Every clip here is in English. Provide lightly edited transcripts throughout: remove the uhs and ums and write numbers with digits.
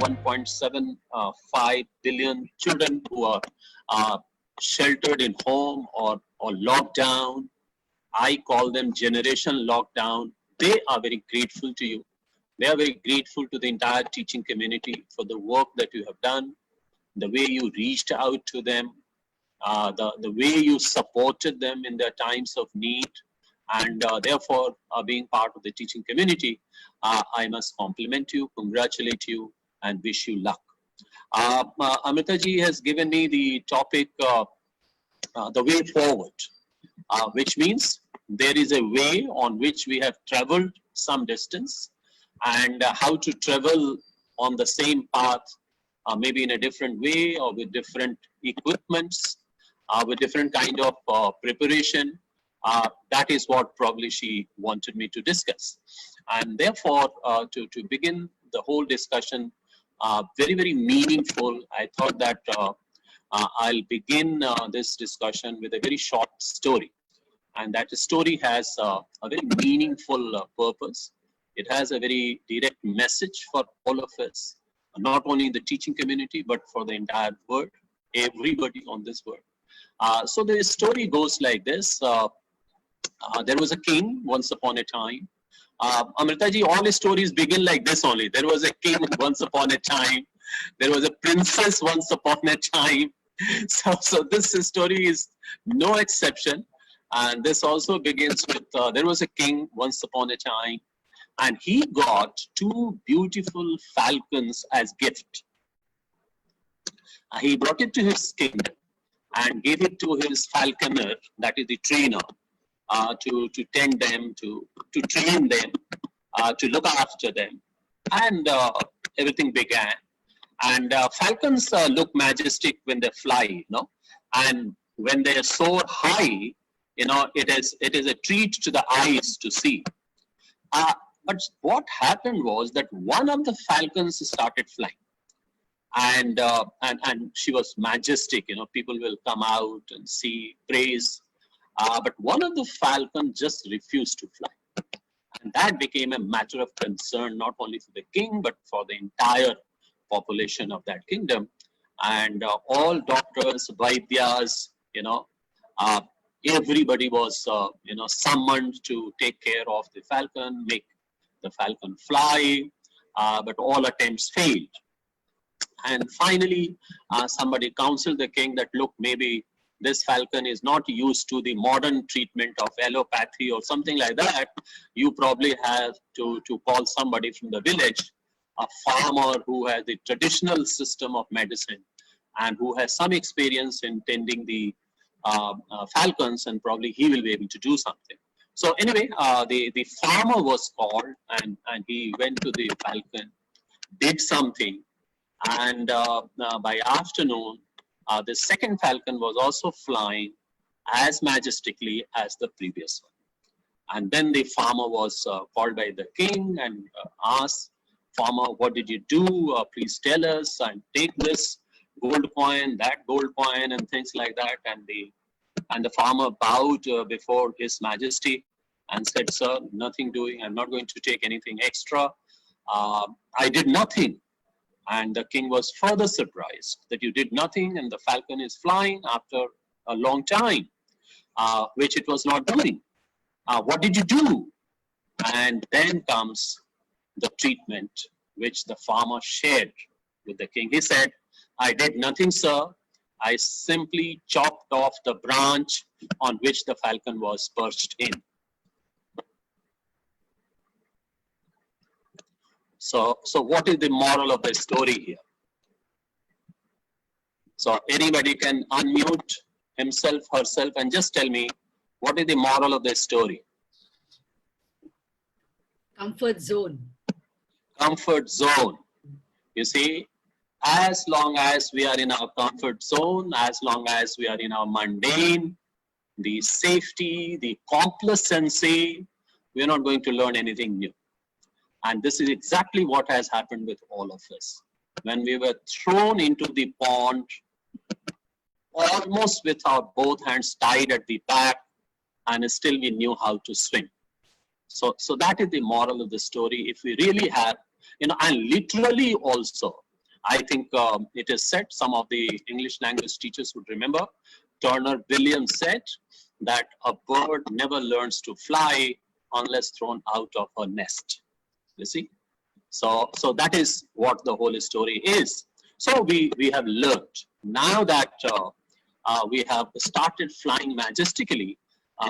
1.75 billion children who are sheltered in home or locked down. I call them generation lockdown. They are very grateful to you. They are very grateful to the entire teaching community for the work that you have done, the way you reached out to them, the way you supported them in their times of need, and therefore being part of the teaching community. I must compliment you, congratulate you, and wish you luck. Amrita ji has given me the topic, the way forward, which means there is a way on which we have traveled some distance, and how to travel on the same path, maybe in a different way or with different equipments, with different kind of preparation. That is what probably she wanted me to discuss. And therefore, to begin the whole discussion, very, very meaningful, I thought that I'll begin this discussion with a very short story. And that story has a very meaningful purpose. It has a very direct message for all of us, not only in the teaching community, but for the entire world, everybody on this world. So the story goes like this. There was a king once upon a time. Amrita ji, all stories begin like this only. There was a king once upon a time. There was a princess once upon a time. So this story is no exception. And this also begins with, there was a king once upon a time, and he got two beautiful falcons as gift. He brought it to his kingdom and gave it to his falconer, that is the trainer, to tend them, to train them, to look after them. And everything began. And falcons look majestic when they fly, you know, and when they soar high, you know, it is a treat to the eyes to see. But what happened was that one of the falcons started flying, and she was majestic. You know, people will come out and see, praise. But one of the falcons just refused to fly, and that became a matter of concern not only for the king but for the entire population of that kingdom. And all doctors, vaidyas, you know, everybody was summoned to take care of the falcon, make the falcon fly, but all attempts failed. And finally, somebody counseled the king that, look, maybe this falcon is not used to the modern treatment of allopathy or something like that. You probably have to call somebody from the village, a farmer who has the traditional system of medicine and who has some experience in tending the falcons, and probably he will be able to do something. So anyway, the farmer was called, and he went to the falcon, did something, and by afternoon, the second falcon was also flying as majestically as the previous one. And then the farmer was called by the king and asked, farmer, what did you do? Please tell us, and take this gold coin, that gold coin, and things like that. And the farmer bowed before His Majesty and said, sir, nothing doing. I'm not going to take anything extra. I did nothing. And the king was further surprised that you did nothing and the falcon is flying after a long time, which it was not doing. What did you do? And then comes the treatment which the farmer shared with the king. He said, I did nothing, sir. I simply chopped off the branch on which the falcon was perched in. So what is the moral of the story here? So anybody can unmute himself, herself, and just tell me, what is the moral of the story? Comfort zone. Comfort zone. You see, as long as we are in our comfort zone, as long as we are in our mundane, the safety, the complacency, we are not going to learn anything new. And this is exactly what has happened with all of us. When we were thrown into the pond, almost with our both hands tied at the back, and still we knew how to swim. So that is the moral of the story. If we really have, and literally also, I think it is said, some of the English language teachers would remember, Turner Williams said that a bird never learns to fly unless thrown out of her nest. You see? So that is what the whole story is. So we have learned. Now that we have started flying majestically,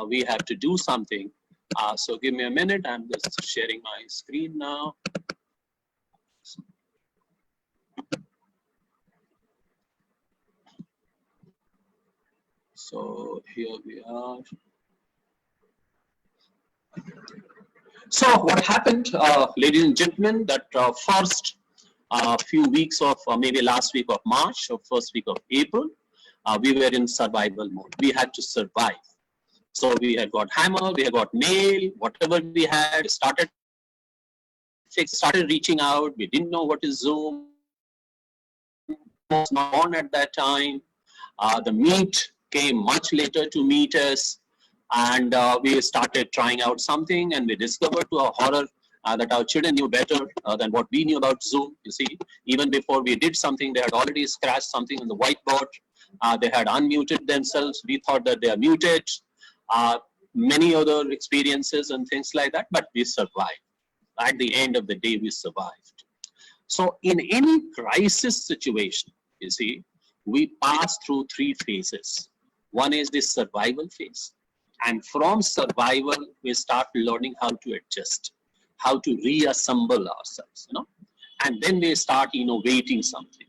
we have to do something. So give me a minute. I'm just sharing my screen now. So here we are. So what happened, ladies and gentlemen, that first few weeks of maybe last week of March or first week of April, we were in survival mode. We had to survive. So we had got hammer, we had got nail, whatever we had, started reaching out. We didn't know what is Zoom. Was not on at that time. The Meet came much later to meet us, and we started trying out something, and we discovered to our horror that our children knew better than what we knew about Zoom. You see, even before we did something, they had already scratched something on the whiteboard. They had unmuted themselves. We thought that they are muted. Many other experiences and things like that, but we survived. At the end of the day, we survived. So in any crisis situation, you see, we pass through three phases. One is the survival phase. And from survival, we start learning how to adjust, how to reassemble ourselves, and then we start innovating something.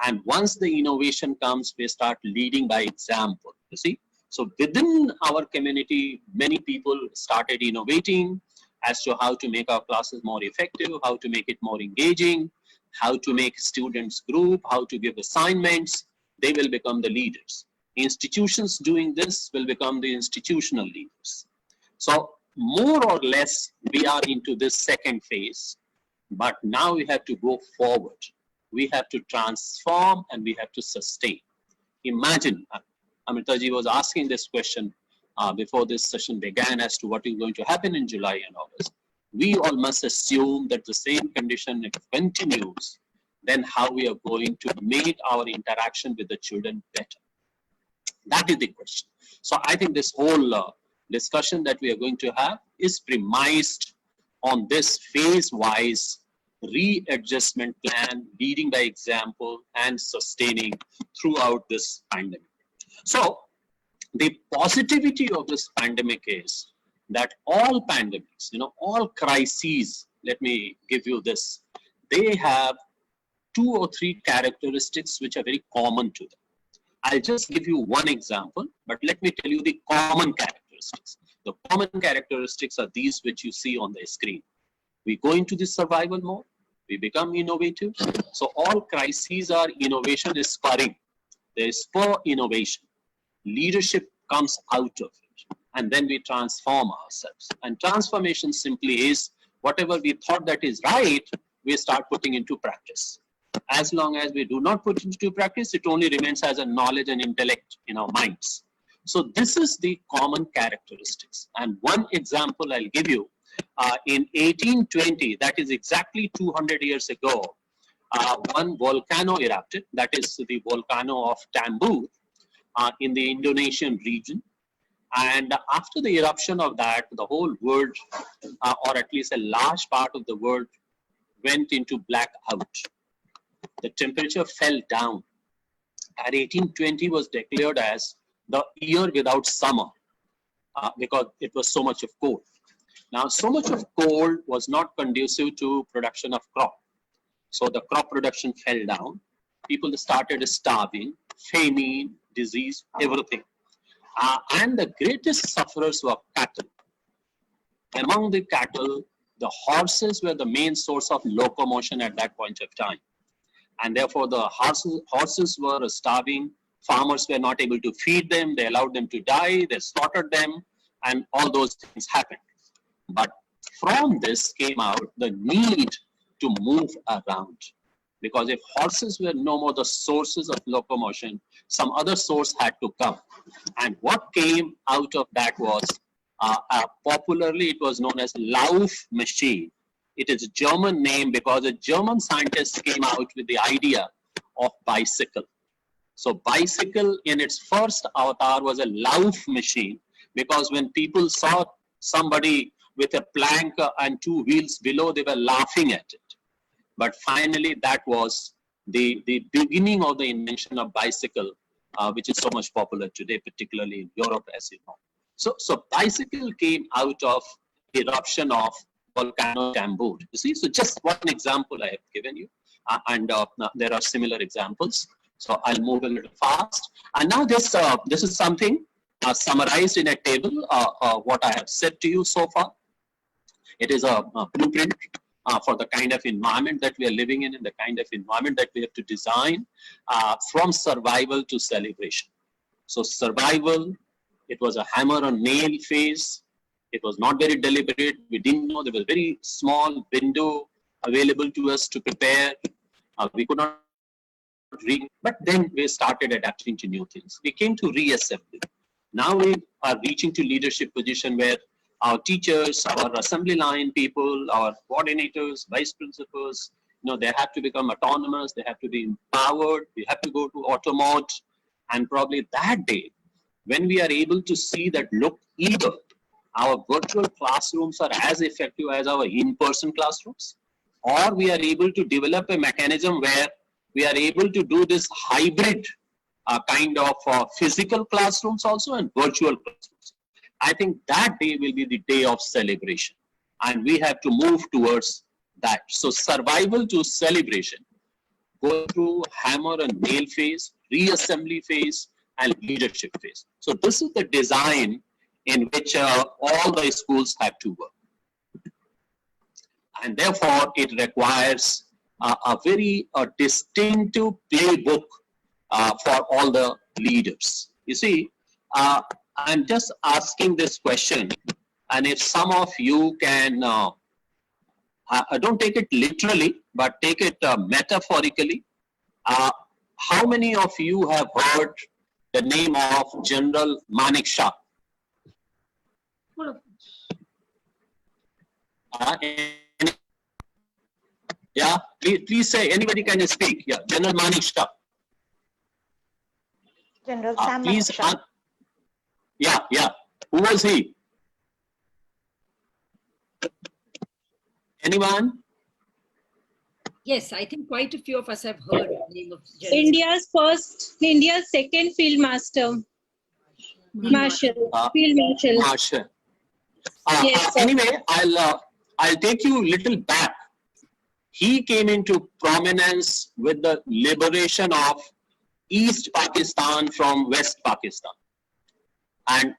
And once the innovation comes, we start leading by example, you see. So within our community, many people started innovating as to how to make our classes more effective, how to make it more engaging, how to make students group, how to give assignments. They will become the leaders. Institutions doing this will become the institutional leaders. So more or less, we are into this second phase, but now we have to go forward. We have to transform and we have to sustain. Imagine, Amritaji was asking this question before this session began as to what is going to happen in July and August. We all must assume that the same condition, if continues, then how we are going to make our interaction with the children better. That is the question. So I think this whole discussion that we are going to have is premised on this phase-wise readjustment plan, leading by example and sustaining throughout this pandemic. So the positivity of this pandemic is that all pandemics, all crises, let me give you this, they have 2 or 3 characteristics which are very common to them. I'll just give you one example, but let me tell you the common characteristics. The common characteristics are these which you see on the screen. We go into the survival mode, we become innovative. So all crises are innovation is spurring. There is spur innovation. Leadership comes out of it, and then we transform ourselves. And transformation simply is whatever we thought that is right, we start putting into practice. As long as we do not put into practice, it only remains as a knowledge and intellect in our minds. So this is the common characteristics. And one example I'll give you, in 1820, that is exactly 200 years ago, one volcano erupted, that is the volcano of Tambur in the Indonesian region. And after the eruption of that, the whole world, or at least a large part of the world, went into blackout. The temperature fell down, and 1820 was declared as the year without summer because it was so much of cold. Now, so much of cold was not conducive to production of crop. So the crop production fell down. People started starving, famine, disease, everything. And the greatest sufferers were cattle. Among the cattle, the horses were the main source of locomotion at that point of time. And therefore, the horses were starving. Farmers were not able to feed them. They allowed them to die. They slaughtered them. And all those things happened. But from this came out the need to move around. Because if horses were no more the sources of locomotion, some other source had to come. And what came out of that was, popularly it was known as Lauf machine. It is a German name because a German scientist came out with the idea of bicycle. So bicycle in its first avatar was a Lauf machine, because when people saw somebody with a plank and two wheels below, they were laughing at it. But finally, that was the beginning of the invention of bicycle, which is so much popular today, particularly in Europe, as you know. So bicycle came out of eruption of volcano Tambor. You see, so just one example I have given you, and there are similar examples. So I'll move a little fast. And now this is something summarized in a table, what I have said to you so far. It is a blueprint for the kind of environment that we are living in, and the kind of environment that we have to design from survival to celebration. So survival, it was a hammer and nail phase. It was not very deliberate. We didn't know there was a very small window available to us to prepare. We could not read, but then we started adapting to new things. We came to reassembly. Now we are reaching to leadership position where our teachers, our assembly line people, our coordinators, vice principals, they have to become autonomous. They have to be empowered. We have to go to automod. And probably that day, when we are able to see that, look, either our virtual classrooms are as effective as our in-person classrooms, or we are able to develop a mechanism where we are able to do this hybrid kind of physical classrooms also and virtual classrooms. I think that day will be the day of celebration, and we have to move towards that. So survival to celebration, go through hammer and nail phase, reassembly phase, and leadership phase. So this is the design in which all the schools have to work. And therefore, it requires a very distinctive playbook for all the leaders. You see, I'm just asking this question, and if some of you can, don't take it literally, but take it metaphorically. How many of you have heard the name of General Manik Shah? Yeah, please say, anybody can speak. Yeah, General Manik Shah. General Sam please, Shah. Yeah. Who was he? Anyone? Yes, I think quite a few of us have heard the name of General India's second field master. Marshal, field marshal. Marshal. Yes, anyway, I'll take you a little back. He came into prominence with the liberation of East Pakistan from West Pakistan.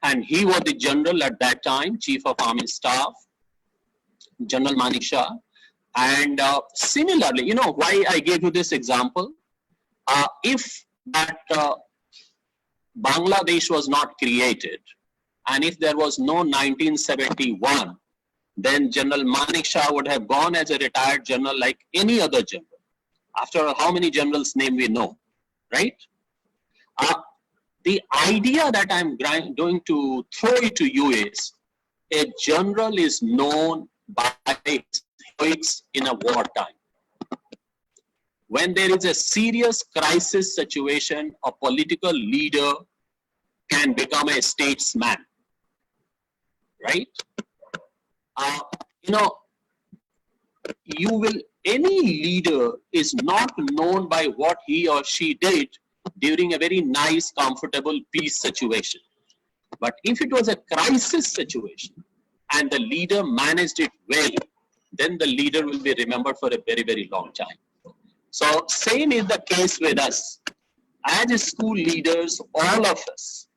And he was the general at that time, Chief of Army Staff, General Manik Shah. And similarly, why I gave you this example? If that Bangladesh was not created, and if there was no 1971, then General Manik Shah would have gone as a retired general like any other general. After how many generals' name we know, right? The idea that I'm going to throw it to you is, a general is known by its heroics in a wartime. When there is a serious crisis situation, a political leader can become a statesman, right? Any leader is not known by what he or she did during a very nice, comfortable peace situation. But if it was a crisis situation and the leader managed it well, then the leader will be remembered for a very, very long time. So same is the case with us. As school leaders, all of us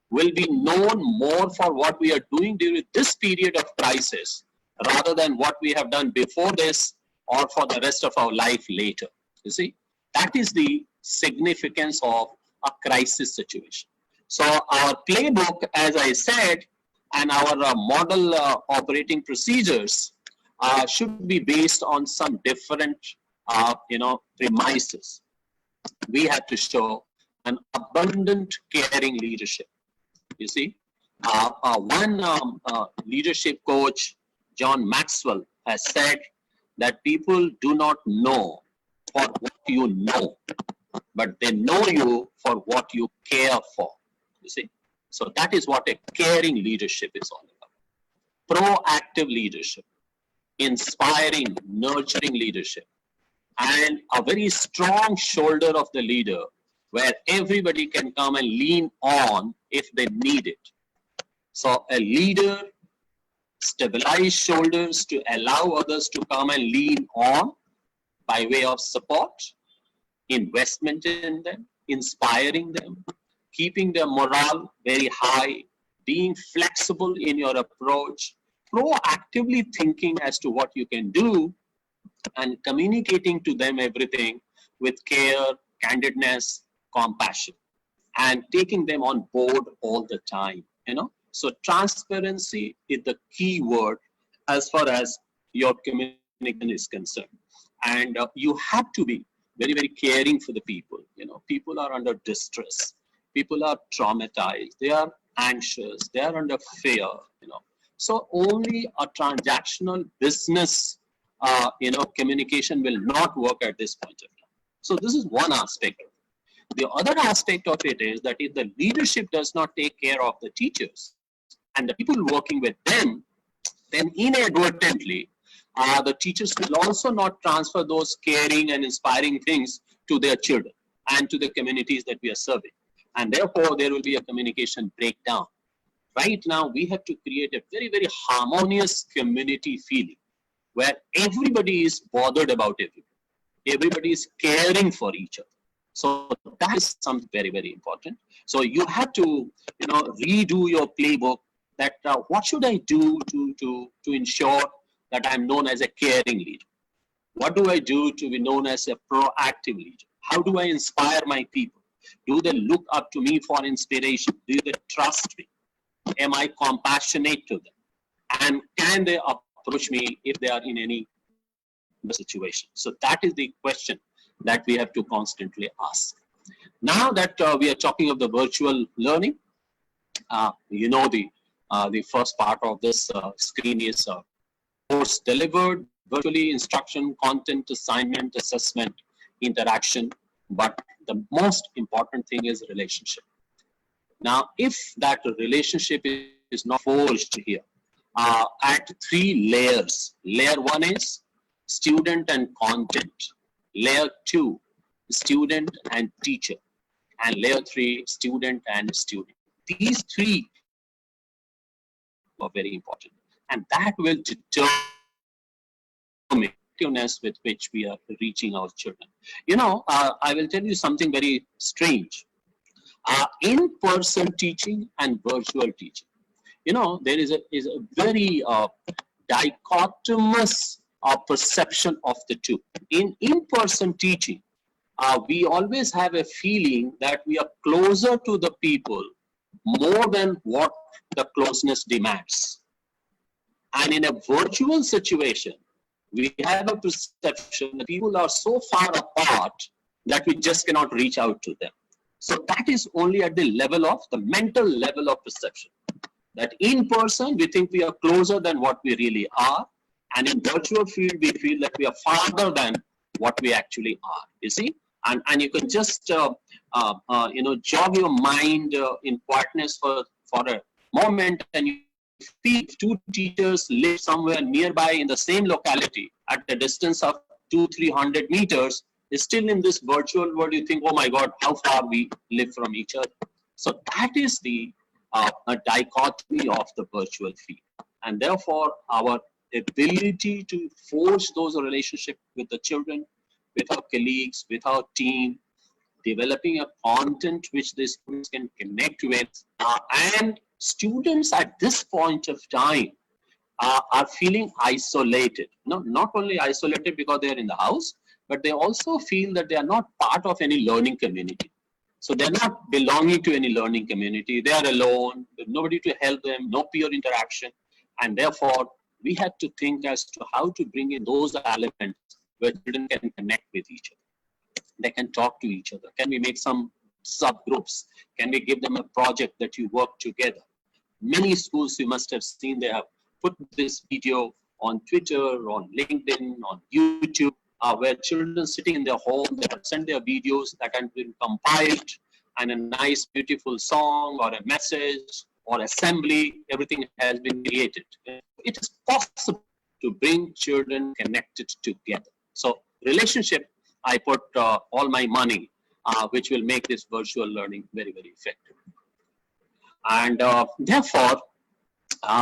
will be known more for what we are doing during this period of crisis rather than what we have done before this or for the rest of our life later. You see, that is the significance of a crisis situation. So our playbook, as I said, and our model operating procedures should be based on some different, premises. We have to show an abundant, caring leadership. You see, one leadership coach, John Maxwell, has said that people do not know for what you know, but they know you for what you care for. You see? So that is what a caring leadership is all about. Proactive leadership, inspiring, nurturing leadership, and a very strong shoulder of the leader where everybody can come and lean on if they need it. So a leader, stabilized shoulders to allow others to come and lean on by way of support, investment in them, inspiring them, keeping their morale very high, being flexible in your approach, proactively thinking as to what you can do, and communicating to them everything with care, candidness, compassion, and taking them on board all the time, you know. So transparency is the key word as far as your communication is concerned. And you have to be very, very caring for the people. You know, people are under distress. People are traumatized. They are anxious. They are under fear, you know. So only a transactional business, communication will not work at this point of time. So this is one aspect. The other aspect of it is that if the leadership does not take care of the teachers and the people working with them, then inadvertently, the teachers will also not transfer those caring and inspiring things to their children and to the communities that we are serving. And therefore, there will be a communication breakdown. Right now, we have to create a very, very harmonious community feeling where everybody is bothered about everything. Everybody is caring for each other. So that is something very, very important. So you have to, redo your playbook that what should I do to ensure that I'm known as a caring leader? What do I do to be known as a proactive leader? How do I inspire my people? Do they look up to me for inspiration? Do they trust me? Am I compassionate to them? And can they approach me if they are in any situation? So that is the question that we have to constantly ask. Now that we are talking of the virtual learning, the first part of this screen is course delivered virtually, instruction, content, assignment, assessment, interaction. But the most important thing is relationship. Now, if that relationship is not forged here, at 3 layers. Layer 1 is student and content. Layer 2, student and teacher. And layer 3, student and student. These 3 are very important. And that will determine the effectiveness with which we are reaching our children. I will tell you something very strange. In-person teaching and virtual teaching. There is a very dichotomous perception of the two. In-person teaching, we always have a feeling that we are closer to the people more than what the closeness demands. And in a virtual situation, we have a perception that people are so far apart that we just cannot reach out to them. So that is only at the level of the mental level of perception. That in person, we think we are closer than what we really are. And in virtual field, we feel that we are farther than what we actually are, you see? And you can just, jog your mind in quietness for a moment, and you feel 2 teachers live somewhere nearby in the same locality at a distance of 200-300 meters, is still in this virtual world. You think, oh my God, how far we live from each other. So that is the a dichotomy of the virtual field. And therefore, our ability to forge those relationships with the children, with our colleagues, with our team, developing a content which the students can connect with, and students at this point of time are feeling isolated. Not only isolated because they are in the house, but they also feel that they are not part of any learning community. So they're not belonging to any learning community. They are alone, there's nobody to help them, no peer interaction. And therefore, we have to think as to how to bring in those elements where children can connect with each other. They can talk to each other. Can we make some subgroups? Can we give them a project that you work together? Many schools, you must have seen, they have put this video on Twitter, on LinkedIn, on YouTube, where children sitting in their home, they have sent their videos that have been compiled, and a nice, beautiful song or a message or assembly, everything has been created. It is possible to bring children connected together. So relationship, I put all my money, which will make this virtual learning very, very effective. And therefore,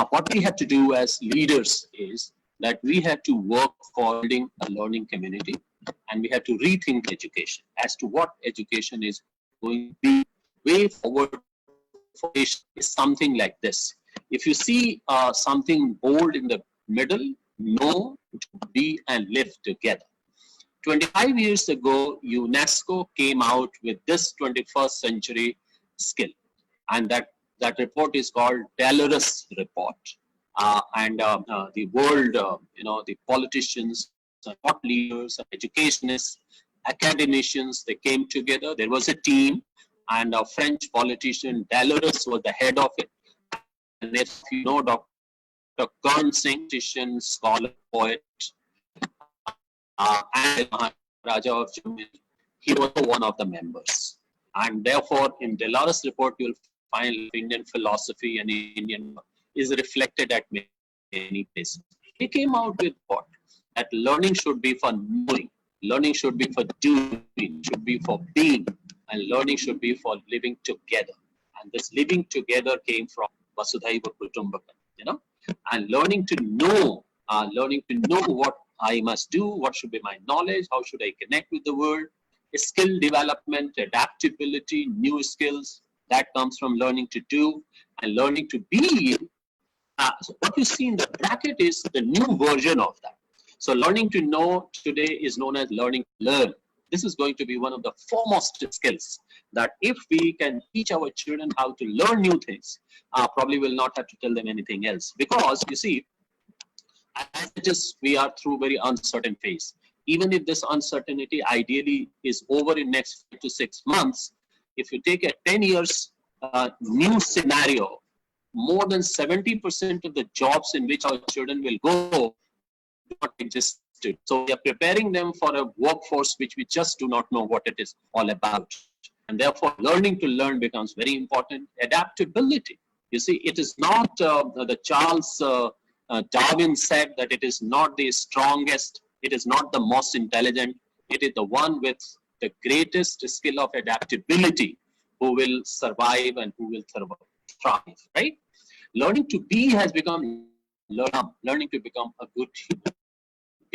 what we have to do as leaders is that we have to work for building a learning community, and we have to rethink education as to what education is going to be. Way forward for education is something like this. If you see something bold in the middle, know, be, and live together. 25 years ago, UNESCO came out with this 21st century skill, and that report is called Delors report. The world, the politicians, thought leaders, educationists, academicians, they came together. There was a team, and a French politician, Delors, was the head of it. And if you know Dr. Kern Singh, politician, scholar, poet, and Maharaja of Jammu, he was one of the members. And therefore, in Delors report, you'll find Indian philosophy and Indian is reflected at many places. He came out with what? That learning should be for knowing, learning should be for doing, should be for being, and learning should be for living together. And this living together came from Vasudhaiva Kutumbakam, and learning to know what I must do, what should be my knowledge, how should I connect with the world, skill development, adaptability, new skills, that comes from learning to do and learning to be. So what you see in the bracket is the new version of that. So learning to know today is known as learning to learn. This is going to be one of the foremost skills that if we can teach our children how to learn new things, probably will not have to tell them anything else. Because you see, as it is, we are through very uncertain phase. Even if this uncertainty ideally is over in next 5 to 6 months, if you take a 10 years new scenario, more than 70% of the jobs in which our children will go do not exist. So we are preparing them for a workforce which we just do not know what it is all about. And therefore, learning to learn becomes very important. Adaptability. You see, it is not the Charles Darwin said that it is not the strongest, it is not the most intelligent, it is the one with the greatest skill of adaptability who will survive and who will thrive, right? Learning to be has become learning to become a good human,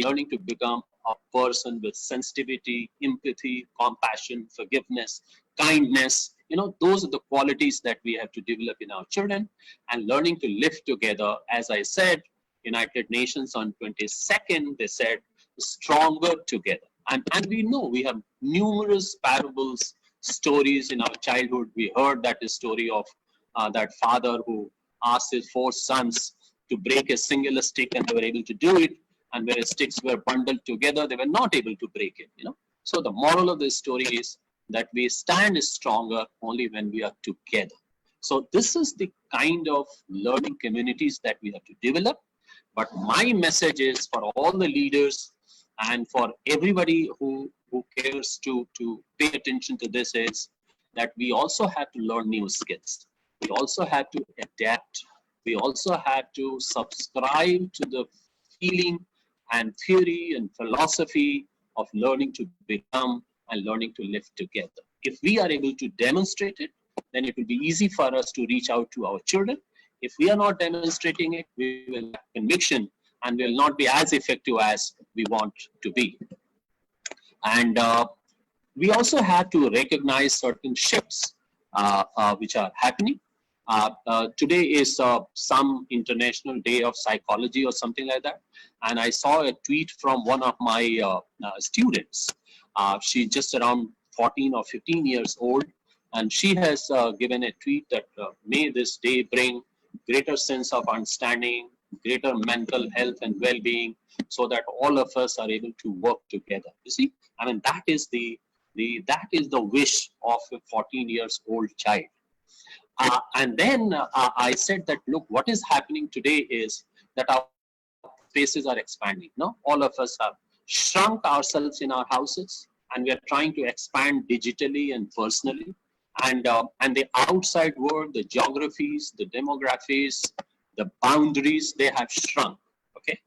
learning to become a person with sensitivity, empathy, compassion, forgiveness, kindness. Those are the qualities that we have to develop in our children, and learning to live together. As I said, United Nations on 22nd, they said stronger together. And we know we have numerous parables, stories in our childhood. We heard that story of that father who asked his 4 sons to break a single stick, and they were able to do it. And where sticks were bundled together, they were not able to break it. So the moral of this story is that we stand stronger only when we are together. So this is the kind of learning communities that we have to develop. But my message is for all the leaders and for everybody who cares to pay attention to this is that we also have to learn new skills. We also have to adapt. We also have to subscribe to the feeling and theory and philosophy of learning to become and learning to live together. If we are able to demonstrate it, then it will be easy for us to reach out to our children. If we are not demonstrating it, we will have conviction and will not be as effective as we want to be. And we also have to recognize certain shifts which are happening. Today is some international day of psychology or something like that. And I saw a tweet from one of my students. She's just around 14 or 15 years old. And she has given a tweet that may this day bring greater sense of understanding, greater mental health and well-being, so that all of us are able to work together. You see, I mean, that is the wish of a 14 years old child. And then I said that, look, what is happening today is that our spaces are expanding. No, all of us have shrunk ourselves in our houses, and we are trying to expand digitally and personally. And the outside world, the geographies, the demographies, the boundaries, they have shrunk. Okay,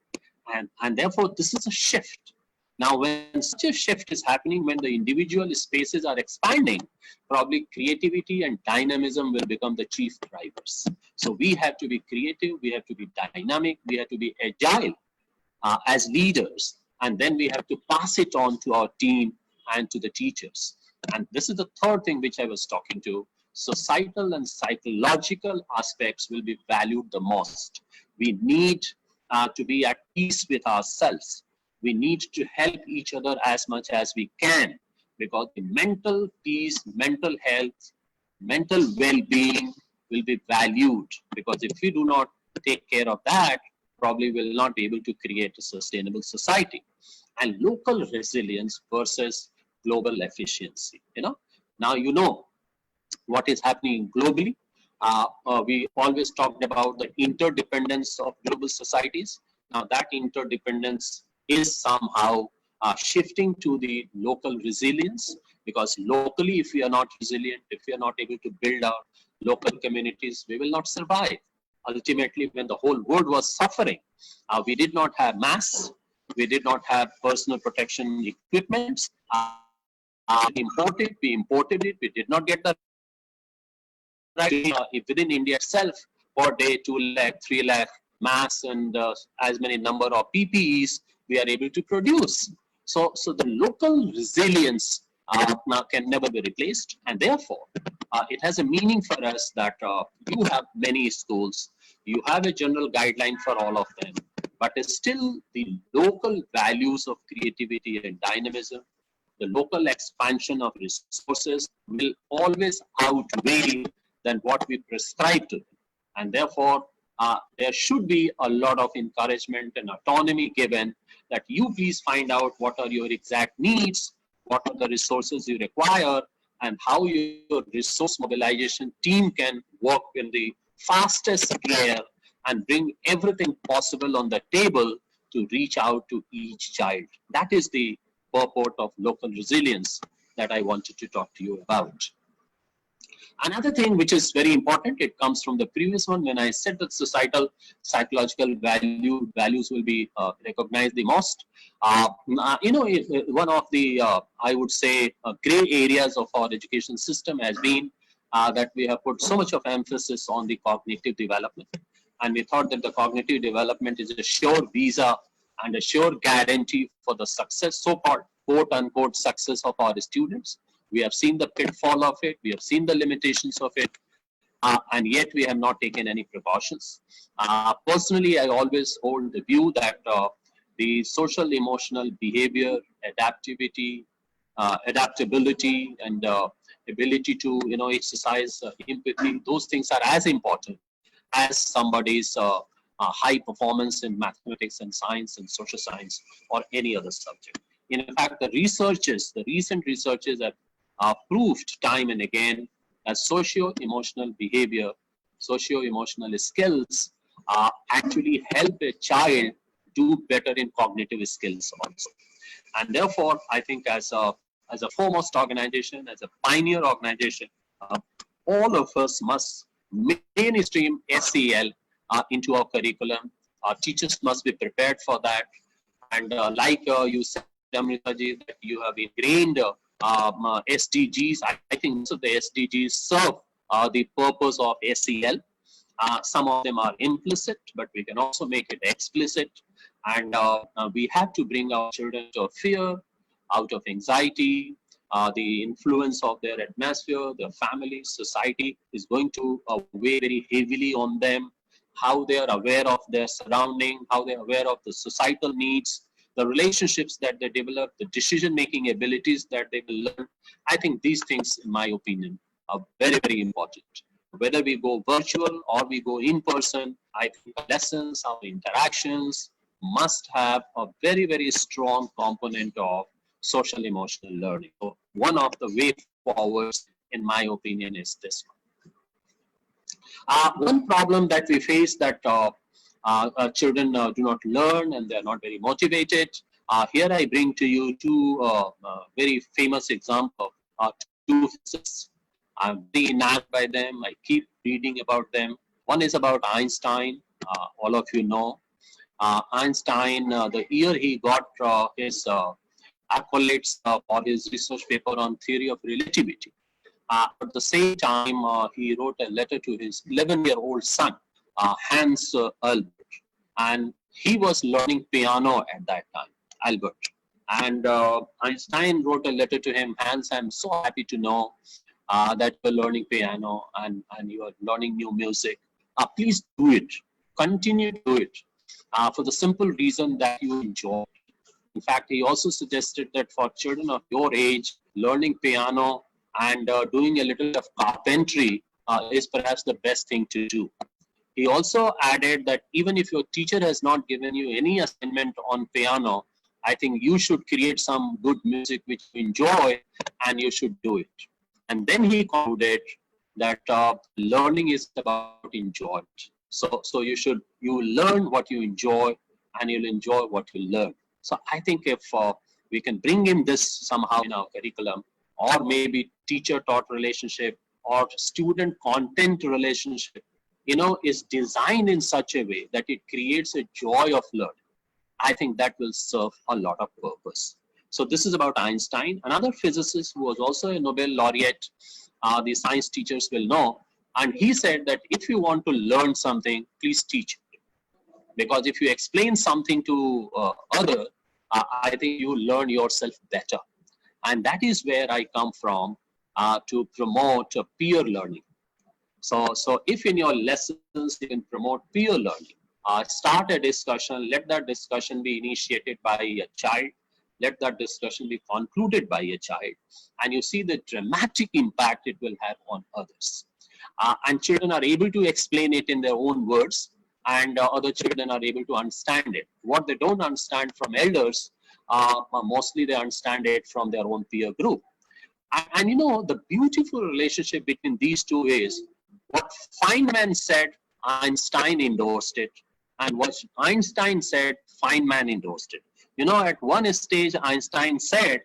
and therefore this is a shift. Now, when such a shift is happening, when the individual spaces are expanding, probably creativity and dynamism will become the chief drivers. So we have to be creative, we have to be dynamic, we have to be agile as leaders, and then we have to pass it on to our team and to the teachers. And this is the third thing which I was talking to. Societal and psychological aspects will be valued the most. We need to be at peace with ourselves. We need to help each other as much as we can, because the mental peace, mental health, mental well-being will be valued, because if we do not take care of that, probably will not be able to create a sustainable society. And local resilience versus global efficiency. Now what is happening globally. We always talked about the interdependence of global societies. Now that interdependence is somehow shifting to the local resilience, because locally, if we are not resilient, if we are not able to build our local communities, we will not survive. Ultimately, when the whole world was suffering, we did not have masks, we did not have personal protection equipments. We imported it, we did not get the right. Within India itself, per day, 2 lakh, 3 lakh masks and as many number of PPEs we are able to produce. So the local resilience now can never be replaced, and therefore it has a meaning for us that you have many schools, you have a general guideline for all of them, but still the local values of creativity and dynamism, the local expansion of resources will always outweigh than what we prescribe to them. And therefore, there should be a lot of encouragement and autonomy given, that you please find out what are your exact needs, what are the resources you require, and how your resource mobilization team can work in the fastest gear and bring everything possible on the table to reach out to each child. That is the purport of local resilience that I wanted to talk to you about. Another thing which is very important, it comes from the previous one when I said that societal, psychological values will be recognized the most. One of the, I would say, gray areas of our education system has been that we have put so much of emphasis on the cognitive development. And we thought that the cognitive development is a sure visa and a sure guarantee for the success, so-called quote-unquote success of our students. We have seen the pitfall of it, we have seen the limitations of it, and yet we have not taken any precautions. Personally, I always hold the view that the social emotional behavior, adaptivity, adaptability, and ability to exercise empathy, those things are as important as somebody's high performance in mathematics and science and social science or any other subject. In fact, the recent researches have proved time and again that socio-emotional behavior, socio-emotional skills actually help a child do better in cognitive skills also. And therefore, I think as a foremost organization, as a pioneer organization, all of us must mainstream SEL into our curriculum. Our teachers must be prepared for that. And like you said, Amritaji, that you have ingrained SDGs. I think most of the SDGs serve the purpose of SEL. Some of them are implicit, but we can also make it explicit. And we have to bring our children out of fear, out of anxiety. The influence of their atmosphere, their family, society is going to weigh very heavily on them. How they are aware of their surrounding, how they are aware of the societal needs, the relationships that they develop, the decision-making abilities that they will learn. I think these things, in my opinion, are very, very important. Whether we go virtual or we go in person, I think lessons, our interactions must have a very, very strong component of social emotional learning. So one of the way forwards, in my opinion, is this one. One problem that we face that children do not learn and they're not very motivated. Here I bring to you two very famous examples, two physicists. I'm very enamored by them. I keep reading about them. One is about Einstein. All of you know. Einstein, the year he got his accolades for his research paper on theory of relativity. At the same time, he wrote a letter to his 11-year-old son, Hans Albert, and he was learning piano at that time, Albert. And Einstein wrote a letter to him, Hans, I'm so happy to know that you're learning piano and you are learning new music. Please do it. Continue to do it for the simple reason that you enjoy it. In fact, he also suggested that for children of your age, learning piano and doing a little of carpentry is perhaps the best thing to do. He also added that even if your teacher has not given you any assignment on piano, I think you should create some good music which you enjoy and you should do it. And then he concluded that learning is about enjoyment. So you learn what you enjoy and you'll enjoy what you learn. So I think if we can bring in this somehow in our curriculum, or maybe teacher-taught relationship or student content relationship, is designed in such a way that it creates a joy of learning, I think that will serve a lot of purpose. So this is about Einstein. Another physicist who was also a Nobel laureate, the science teachers will know, and he said that if you want to learn something, please teach it. Because if you explain something to others, I think you learn yourself better. And that is where I come from to promote peer learning. So if in your lessons you can promote peer learning, start a discussion, let that discussion be initiated by a child, let that discussion be concluded by a child, and you see the dramatic impact it will have on others. And children are able to explain it in their own words, and other children are able to understand it. What they don't understand from elders, mostly they understand it from their own peer group. And the beautiful relationship between these two is what Feynman said, Einstein endorsed it, and what Einstein said, Feynman endorsed it. At one stage, Einstein said,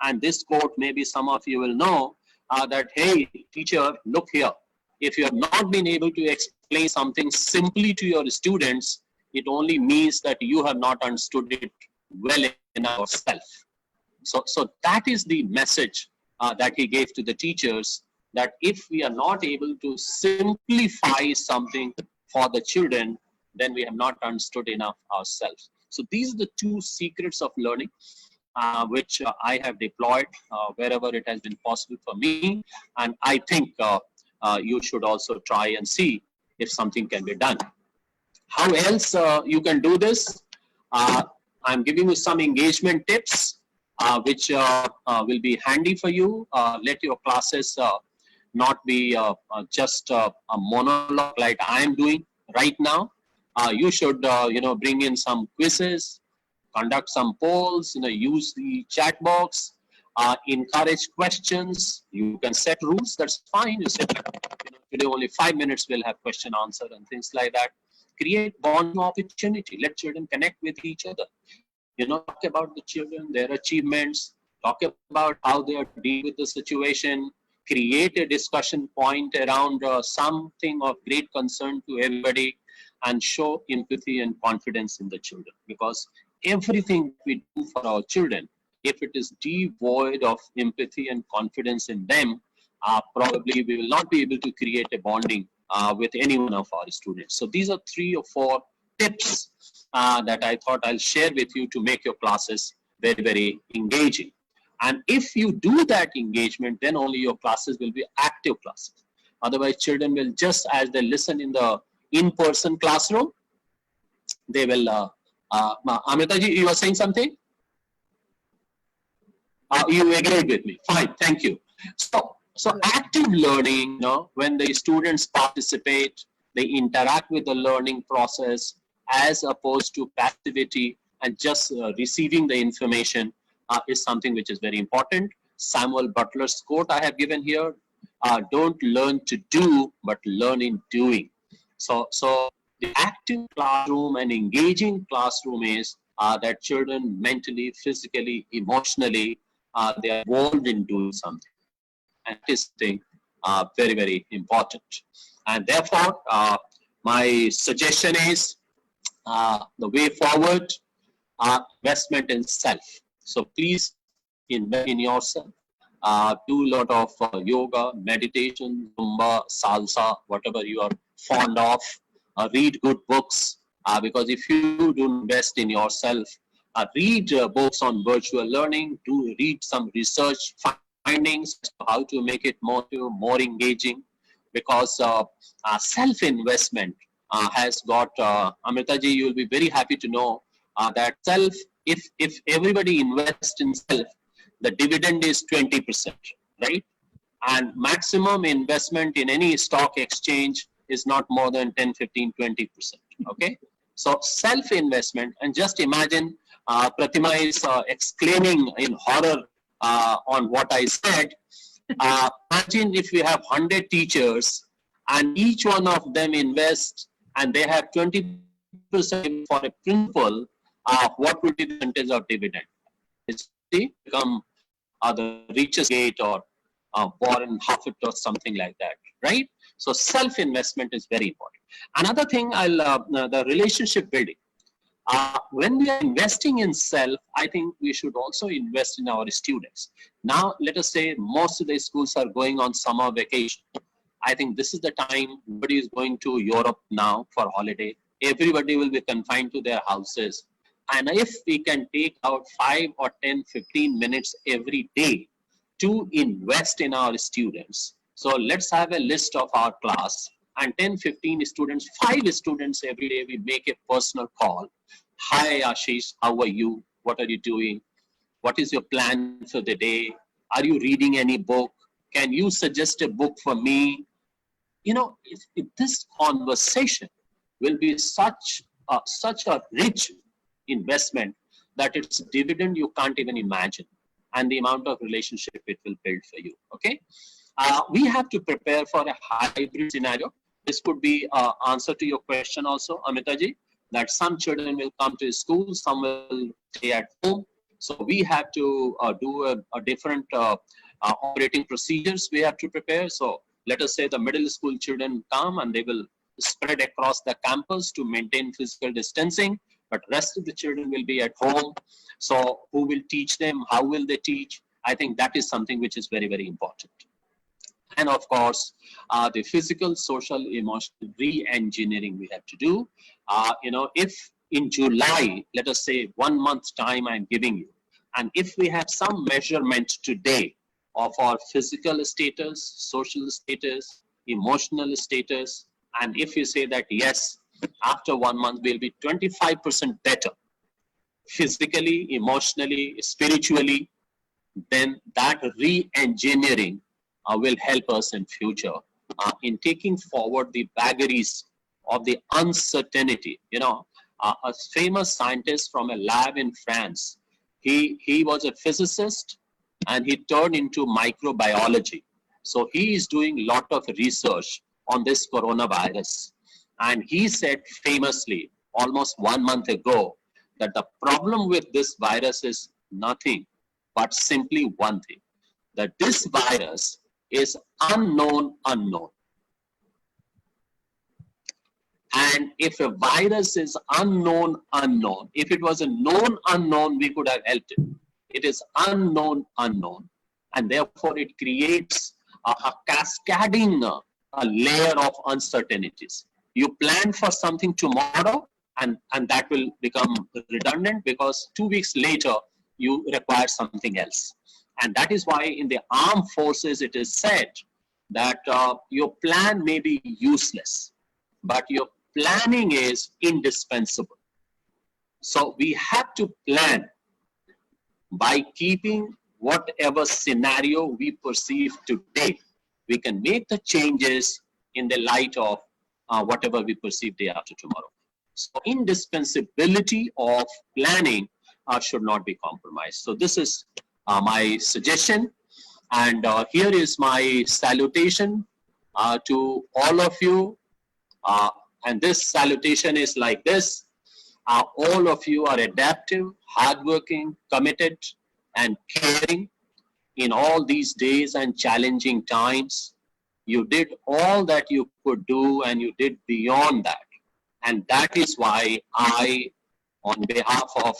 and this quote maybe some of you will know, that, hey, teacher, look here. If you have not been able to explain something simply to your students, it only means that you have not understood it well enough yourself. So that is the message that he gave to the teachers, that if we are not able to simplify something for the children, then we have not understood enough ourselves. So these are the two secrets of learning, which I have deployed wherever it has been possible for me. And I think you should also try and see if something can be done. How else you can do this? I'm giving you some engagement tips, which will be handy for you. Let your classes not be just a monologue like I am doing right now. You should, bring in some quizzes, conduct some polls, use the chat box, encourage questions. You can set rules, that's fine. You say, today only 5 minutes we'll have question answer and things like that. Create bonding opportunity. Let children connect with each other. Talk about the children, their achievements, talk about how they are dealing with the situation, create a discussion point around something of great concern to everybody, and show empathy and confidence in the children. Because everything we do for our children, if it is devoid of empathy and confidence in them, probably we will not be able to create a bonding with any one of our students. So these are 3 or 4 tips that I thought I'll share with you to make your classes very, very engaging. And if you do that engagement, then only your classes will be active classes. Otherwise, children will just, as they listen in the in-person classroom, they will, Amrita ji, you are saying something? You agreed with me. Fine, thank you. So active learning, when the students participate, they interact with the learning process as opposed to passivity and just receiving the information is something which is very important. Samuel Butler's quote I have given here, don't learn to do, but learn in doing. So The active classroom and engaging classroom is that children mentally, physically, emotionally, they are involved in doing something. And that is thing very, very important. And therefore, my suggestion is the way forward, investment in self. So please invest in yourself. Do a lot of yoga, meditation, Zumba, salsa, whatever you are fond of. Read good books, because if you do invest in yourself, read books on virtual learning, do read some research findings, how to make it more engaging, because self-investment has got, Amritaji, you will be very happy to know that if everybody invests in self, the dividend is 20%, right? And maximum investment in any stock exchange is not more than 10, 15, 20%, okay? So self-investment, and just imagine, Pratima is exclaiming in horror on what I said. Imagine if we have 100 teachers and each one of them invests and they have 20% for a principal, what would be the percentage of dividend? It's become the richest gate or Warren Buffett or something like that, right? So self-investment is very important. Another thing, the relationship building. When we are investing in self, I think we should also invest in our students. Now, let us say most of the schools are going on summer vacation. I think this is the time everybody is going to Europe now for holiday. Everybody will be confined to their houses. And if we can take out 5 or 10, 15 minutes every day to invest in our students. So let's have a list of our class and 10, 15 students, 5 students every day, we make a personal call. Hi Ashish, how are you? What are you doing? What is your plan for the day? Are you reading any book? Can you suggest a book for me? You know, if this conversation will be such a rich investment that its dividend you can't even imagine, and the amount of relationship it will build for you. Okay, we have to prepare for a hybrid scenario. This could be answer to your question also, Amitaji, that some children will come to school, some will stay at home. So we have to do a different operating procedures we have to prepare. So let us say the middle school children come and they will spread across the campus to maintain physical distancing, but rest of the children will be at home. So who will teach them? How will they teach? I think that is something which is very, very important. And of course, the physical, social, emotional re-engineering we have to do. You know, if in July, let us say 1 month time I'm giving you, and if we have some measurement today of our physical status, social status, emotional status, and if you say that yes, after 1 month we'll be 25% better, physically, emotionally, spiritually, then that re-engineering will help us in future in taking forward the vagaries of the uncertainty. You know, a famous scientist from a lab in France, he was a physicist and he turned into microbiology. So he is doing a lot of research on this coronavirus. And he said famously almost 1 month ago that the problem with this virus is nothing but simply one thing, that this virus is unknown. And if a virus is unknown, if it was a known unknown, we could have helped it. It is unknown. And therefore it creates a cascading a layer of uncertainties. You plan for something tomorrow and that will become redundant because 2 weeks later you require something else. And that is why in the armed forces it is said that your plan may be useless, but your planning is indispensable. So we have to plan by keeping whatever scenario we perceive today. We can make the changes in the light of whatever we perceive day after tomorrow. So indispensability of planning should not be compromised. So this is my suggestion, and here is my salutation to all of you. And this salutation is like this. All of you are adaptive, hardworking, committed, and caring in all these days and challenging times. You did all that you could do, and you did beyond that. And that is why I, on behalf of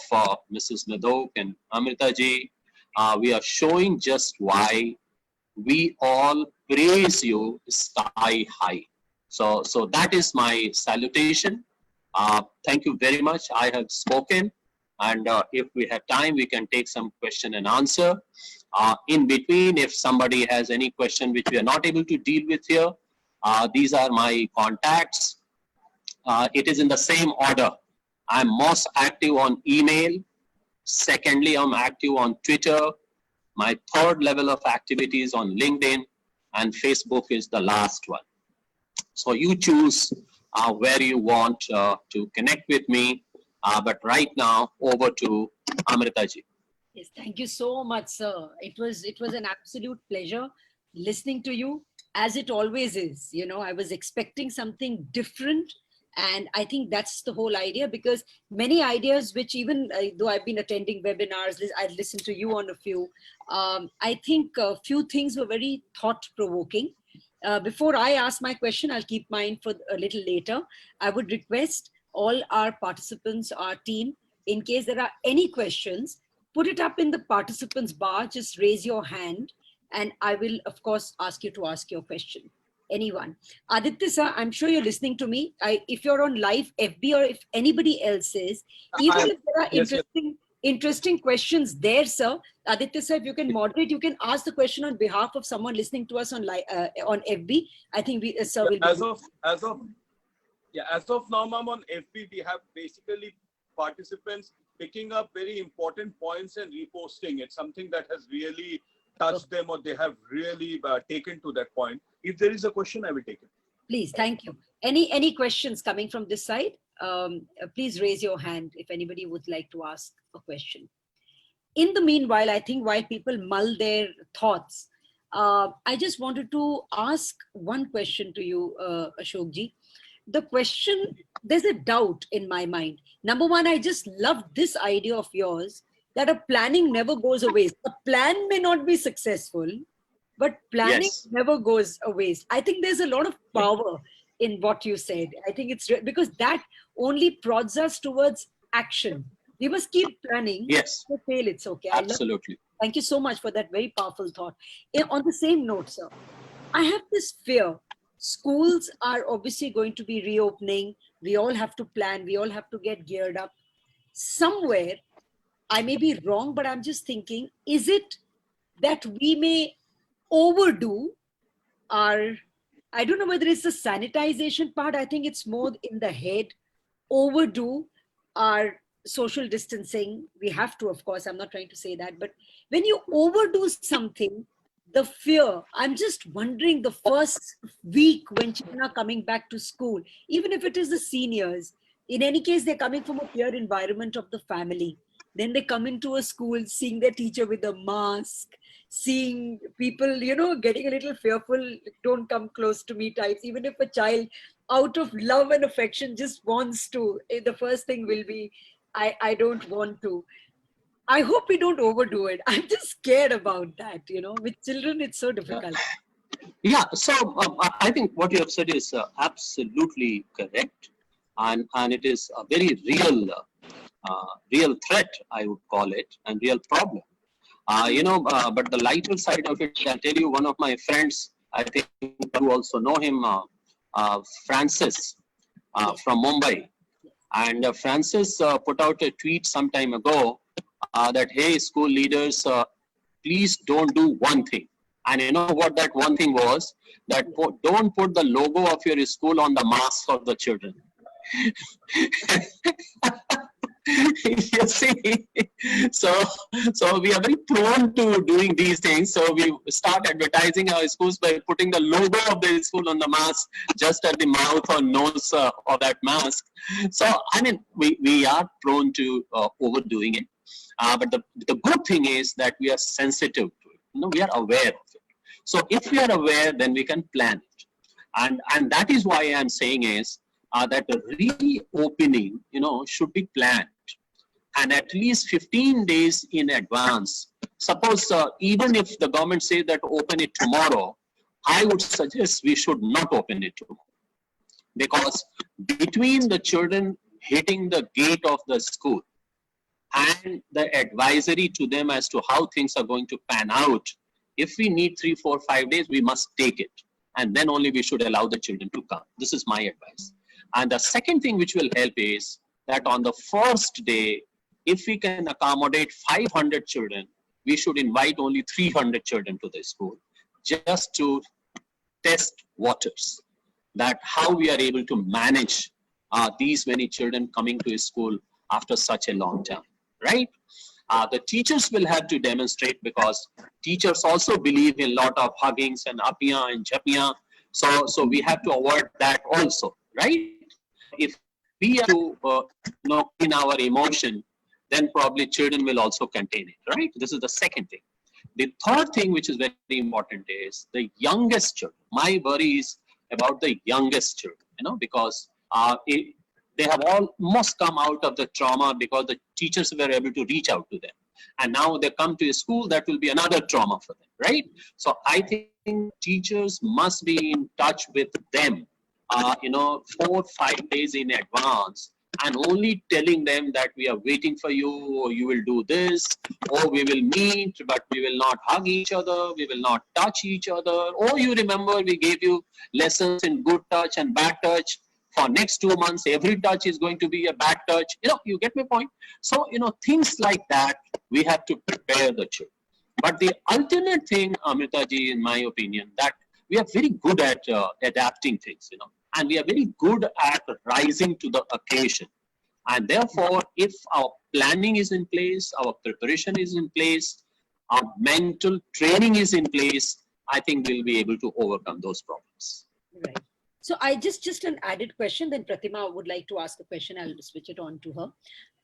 Mrs. Madhok and Amrita ji, we are showing just why we all praise you sky high. So that is my salutation. Thank you very much. I have spoken, and if we have time, we can take some question and answer. In between, if somebody has any question which we are not able to deal with here, these are my contacts. It is in the same order. I'm most active on email. Secondly, I'm active on Twitter. My third level of activity is on LinkedIn, and Facebook is the last one. So you choose where you want to connect with me. But right now, over to Amrita ji. Yes, thank you so much, sir. It was an absolute pleasure listening to you, as it always is. You know, I was expecting something different, and I think that's the whole idea, because many ideas which even though I've been attending webinars, I listened to you on a few, I think a few things were very thought-provoking. Before I ask my question, I'll keep mine for a little later. I would request all our participants, our team, in case there are any questions, put it up in the participants bar, just raise your hand, and I will, of course, ask you to ask your question. Anyone. Aditya sir, I'm sure you're listening to me. If you're on live FB, or if anybody else is, even if there are interesting questions there, sir, Aditya sir, if you can moderate, you can ask the question on behalf of someone listening to us on FB. I think we, sir, will as of now, ma'am, on FB, we have basically participants picking up very important points and reposting it, something that has really touched them, or they have really taken to that point. If there is a question, I will take it. Please, thank you. Any questions coming from this side? Please raise your hand if anybody would like to ask a question. In the meanwhile, I think while people mull their thoughts, I just wanted to ask one question to you, Ashok ji. The question, there's a doubt in my mind. Number one, I just love this idea of yours that a planning never goes a waste. A plan may not be successful, but planning never goes a waste. I think there's a lot of power in what you said. I think it's because that only prods us towards action. We must keep planning. Yes. If we fail, it's okay. Absolutely. Thank you so much for that very powerful thought. On the same note, sir, I have this fear. Schools are obviously going to be reopening. We all have to plan. We all have to get geared up. Somewhere, I may be wrong, but I'm just thinking, is it that we may overdo our, I don't know whether it's the sanitization part. I think it's more in the head, overdo our social distancing. We have to, of course, I'm not trying to say that, but when you overdo something, the fear, I'm just wondering the first week when children are coming back to school, even if it is the seniors, in any case, they're coming from a peer environment of the family. Then they come into a school, seeing their teacher with a mask, seeing people, you know, getting a little fearful, don't come close to me types. Even if a child, out of love and affection, just wants to, the first thing will be, I don't want to. I hope we don't overdo it. I'm just scared about that, you know. With children, it's so difficult. Yeah, so I think what you have said is absolutely correct. And it is a very real threat, I would call it, and real problem. But the lighter side of it, I'll tell you, one of my friends, I think you also know him, Francis from Mumbai. And Francis put out a tweet some time ago that, hey, school leaders, please don't do one thing. And you know what that one thing was? That don't put the logo of your school on the mask of the children. You see, so we are very prone to doing these things. So we start advertising our schools by putting the logo of the school on the mask, just at the mouth or nose of that mask. So I mean, we are prone to overdoing it. But the good thing is that we are sensitive to it. You know, we are aware of it. So if we are aware, then we can plan it. And that is why I am saying is, that the reopening, should be planned, and at least 15 days in advance. Suppose even if the government say that open it tomorrow, I would suggest we should not open it tomorrow, because between the children hitting the gate of the school and the advisory to them as to how things are going to pan out, if we need 3, 4, 5 days, we must take it. And then only we should allow the children to come. This is my advice. And the second thing which will help is that on the first day, if we can accommodate 500 children, we should invite only 300 children to the school, just to test waters, that how we are able to manage these many children coming to school after such a long time, right? The teachers will have to demonstrate, because teachers also believe in a lot of huggings and appiya and chapiya. So we have to avoid that also, right? If we are to in our emotion, then probably children will also contain it, right? This is the second thing. The third thing which is very important is the youngest children. My worry is about the youngest children, because they have almost come out of the trauma because the teachers were able to reach out to them. And now they come to a school, that will be another trauma for them, right? So I think teachers must be in touch with them, 4, 5 days in advance, and only telling them that we are waiting for you, or you will do this, or we will meet, but we will not hug each other, we will not touch each other, or you remember we gave you lessons in good touch and bad touch. For next 2 months, every touch is going to be a bad touch. You get my point? So, things like that, we have to prepare the children. But the alternate thing, Amrita ji, in my opinion, that we are very good at adapting things, and we are very good at rising to the occasion. And therefore, if our planning is in place, our preparation is in place, our mental training is in place, I think we'll be able to overcome those problems. Right. So I just an added question, then Pratima would like to ask a question. I'll switch it on to her.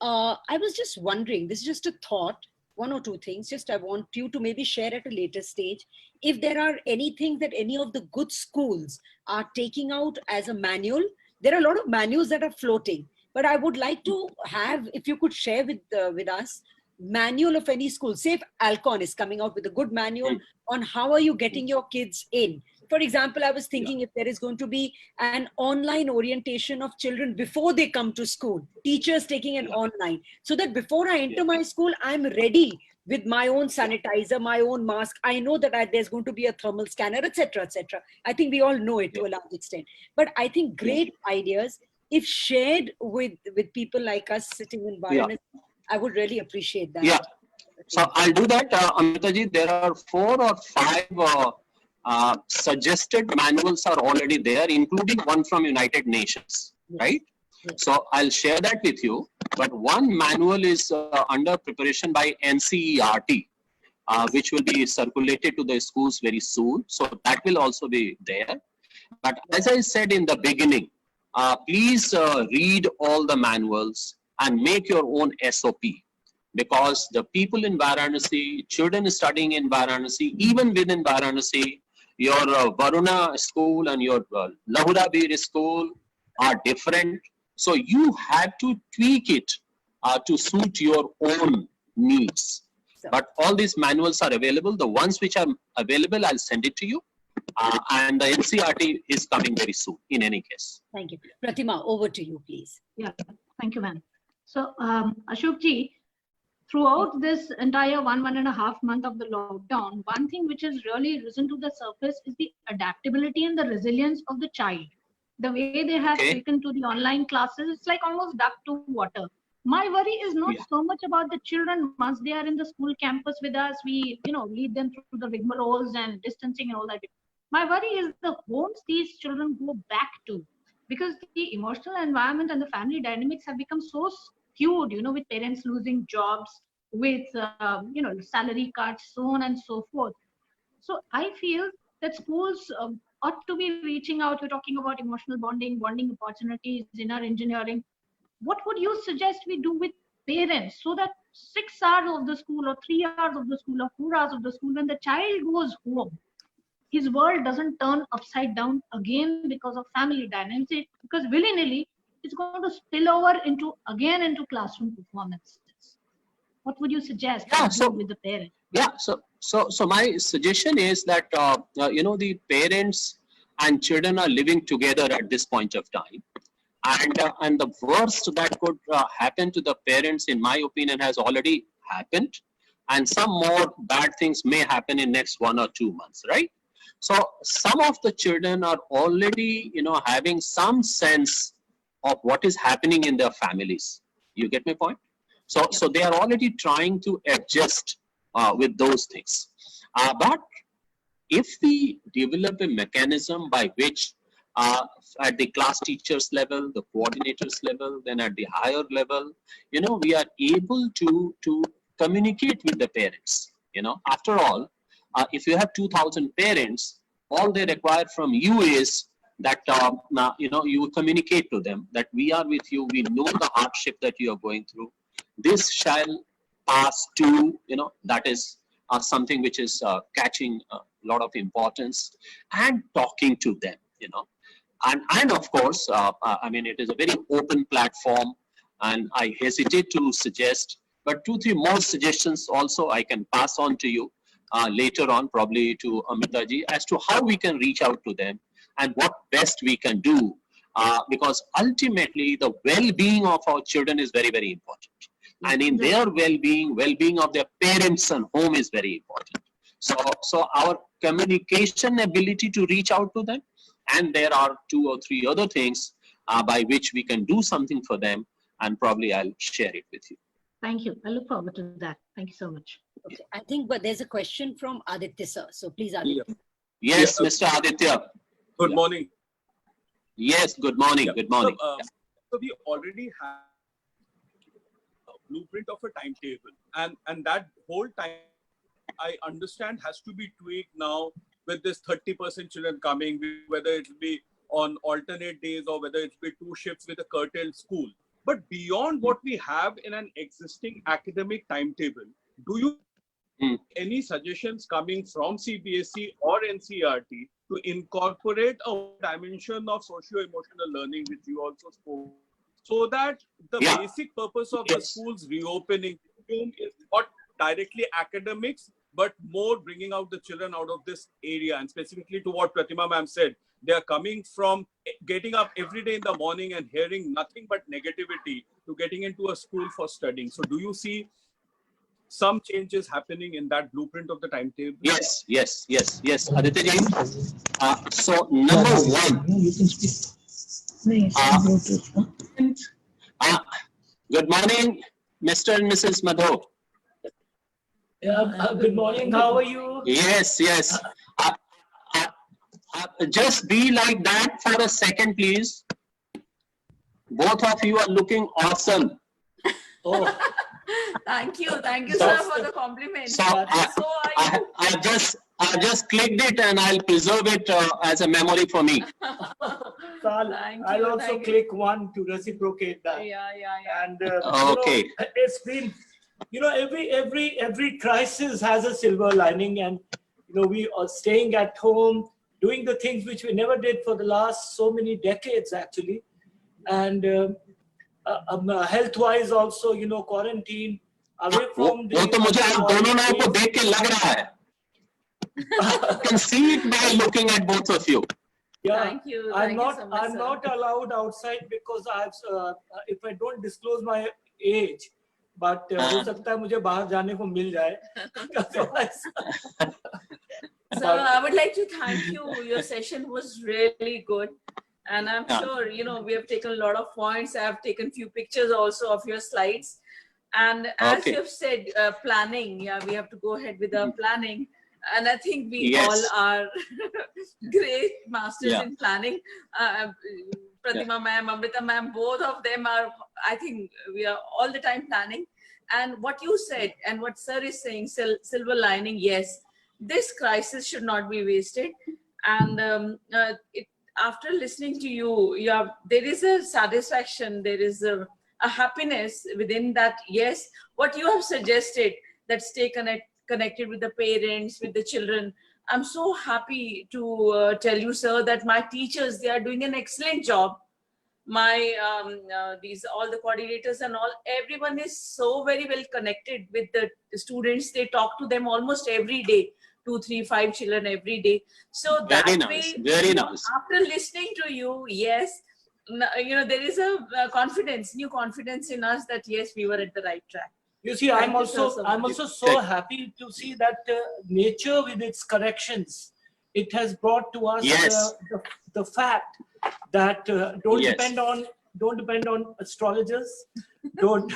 I was just wondering, this is just a thought, one or two things, just I want you to maybe share at a later stage, if there are anything that any of the good schools are taking out as a manual. There are a lot of manuals that are floating, but I would like to have, if you could share with us, manual of any school. Say if Alcon is coming out with a good manual on how are you getting your kids in. For example, I was thinking if there is going to be an online orientation of children before they come to school, teachers taking an online, so that before I enter my school, I'm ready with my own sanitizer, my own mask. I know that there's going to be a thermal scanner, etc., etc. I think we all know it to a large extent. But I think great ideas, if shared with people like us sitting in Varanasi, I would really appreciate that. Yeah. So I'll do that, Amrita ji. There are 4 or 5 suggested manuals are already there, including one from United Nations, right? Yes. So I'll share that with you. But one manual is under preparation by NCERT, which will be circulated to the schools very soon. So that will also be there. But as I said in the beginning, please read all the manuals and make your own SOP. Because the people in Varanasi, children studying in Varanasi, even within Varanasi, your Varuna school and your Lahurabir school are different. So you have to tweak it to suit your own needs. But all these manuals are available. The ones which are available, I'll send it to you. And the NCERT is coming very soon, in any case. Thank you. Pratima, over to you, please. Yeah, thank you, ma'am. So, Ashok ji, throughout this entire 1.5 month of the lockdown, one thing which has really risen to the surface is the adaptability and the resilience of the child. The way they have taken to the online classes, it's like almost duck to water. My worry is not so much about the children. Once they are in the school campus with us, we lead them through the rigmaroles and distancing and all that. My worry is the homes these children go back to, because the emotional environment and the family dynamics have become so skewed, with parents losing jobs, with salary cuts, so on and so forth. So I feel that schools ought to be reaching out. You're talking about emotional bonding opportunities in our engineering. What would you suggest we do with parents so that 6 hours of the school or 3 hours of the school or 4 hours of the school, when the child goes home, his world doesn't turn upside down again because of family dynamics, because willy-nilly it's going to spill over into classroom performances. What would you suggest Yeah, to so do with the parent? yeah, so my suggestion is that the parents and children are living together at this point of time, and the worst that could happen to the parents, in my opinion, has already happened, and some more bad things may happen in next 1 or 2 months, right? So some of the children are already having some sense of what is happening in their families. You get my point? So they are already trying to adjust with those things. But if we develop a mechanism by which at the class teachers level, the coordinators level, then at the higher level, we are able to communicate with the parents. After all, if you have 2,000 parents, all they require from you is that you communicate to them that we are with you, we know the hardship that you are going through. This shall pass too. That is something which is catching a lot of importance, and talking to them. And of course, I mean, it is a very open platform, and I hesitate to suggest, but 2-3 more suggestions also I can pass on to you later on, probably to Amritaji, as to how we can reach out to them and what best we can do, because ultimately the well-being of our children is very, very important. And in their well-being of their parents and home is very important. So our communication ability to reach out to them, and there are 2 or 3 other things by which we can do something for them, and probably I'll share it with you. Thank you. I look forward to that. Thank you so much. Okay, I think, but there's a question from Aditya sir. So please, Aditya. Yeah. Yes, Mr. Aditya. Good morning. Yes, good morning. Yeah. Good morning. So we already have a blueprint of a timetable, and that whole time, I understand, has to be tweaked now with this 30% children coming, whether it will be on alternate days or whether it will be 2 shifts with a curtailed school. But beyond what we have in an existing academic timetable, do you any suggestions coming from CBSE or NCERT to incorporate a dimension of socio-emotional learning, which you also spoke, so that the basic purpose of the schools reopening is not directly academics, but more bringing out the children out of this area? And specifically to what Pratima ma'am said, they are coming from getting up every day in the morning and hearing nothing but negativity to getting into a school for studying. So do you see some changes happening in that blueprint of the timetable? Yes, Aditya ji. So number 1. Good morning, Mr. and Mrs. Madho. Good morning. How are you? Yes. Just be like that for a second, please. Both of you are looking awesome. Oh, Thank you, sir, for the compliment. So I I just clicked it, and I'll preserve it as a memory for me. so I'll also click one to reciprocate that. Yeah. And Okay. It's been, every crisis has a silver lining, and we are staying at home, doing the things which we never did for the last so many decades, actually, and health-wise also, quarantine, away from the. वो तो मुझे आप दोनों नाम को देख के लग रहा है. I can see it by looking at both of you. Yeah, Thank you. I'm Thank you not. so much, I'm sir. not allowed outside because if I don't disclose my age, but हो सकता है मुझे बाहर जाने को मिल जाए. So I would like to thank you. Your session was really good. And I'm sure, we have taken a lot of points. I have taken few pictures also of your slides. And as you have said, planning, we have to go ahead with our planning. And I think we all are great masters in planning. Pratima ma'am, Amrita ma'am, both of them are, I think we are all the time planning. And what you said and what sir is saying, silver lining, yes, this crisis should not be wasted. And after listening to you, there is a satisfaction, there is a happiness within that. Yes, what you have suggested, that stay connected with the parents, with the children. I'm so happy to tell you, sir, that my teachers, they are doing an excellent job. My all the coordinators and all, everyone is so very well connected with the students. They talk to them almost every day, 2, 3, 5 children every day. So that Very nice, way, very nice. after listening to you, yes, there is a confidence, new confidence in us that yes, we were at the right track. You see, Thank I'm you, also sir, so I'm much. also so happy to see that nature with its corrections, it has brought to us Yes. the fact that don't Yes. depend on astrologers, don't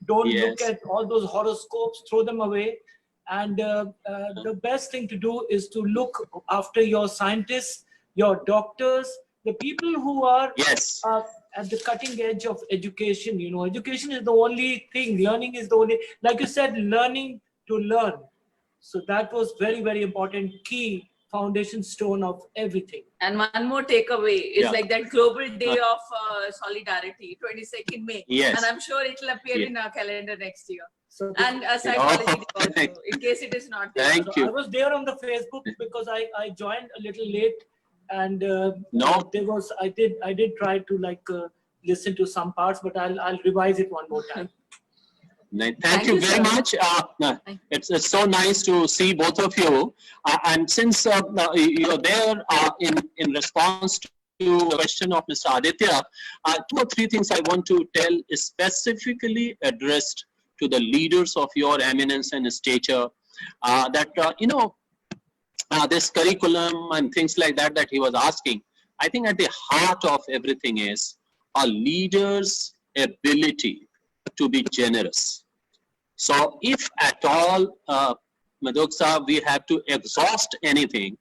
look Yes. at all those horoscopes, throw them away, and the best thing to do is to look after your scientists, your doctors, the people who are Yes. at the cutting edge of education. Education is the only thing, learning is the only, like you said, learning to learn. So that was very, very important, key foundation stone of everything. And one more takeaway is Yeah. like that Global Day of Solidarity, 22nd May. Yes. And I'm sure it will appear Yeah. in our calendar next year. So And psychology Oh, day also, in case it is not there. Thank so you. I was there on the Facebook because I joined a little late, and No. I did try to listen to some parts, but I'll revise it one more time. Thank you very sir. much. It's so nice to see both of you. And since you're there in response to the question of Mr. Aditya, 2 or 3 things I want to tell is specifically addressed to the leaders of your eminence and stature, that this curriculum and things like that he was asking. I think at the heart of everything is a leader's ability to be generous. So if at all, Madhuksa, we have to exhaust anything,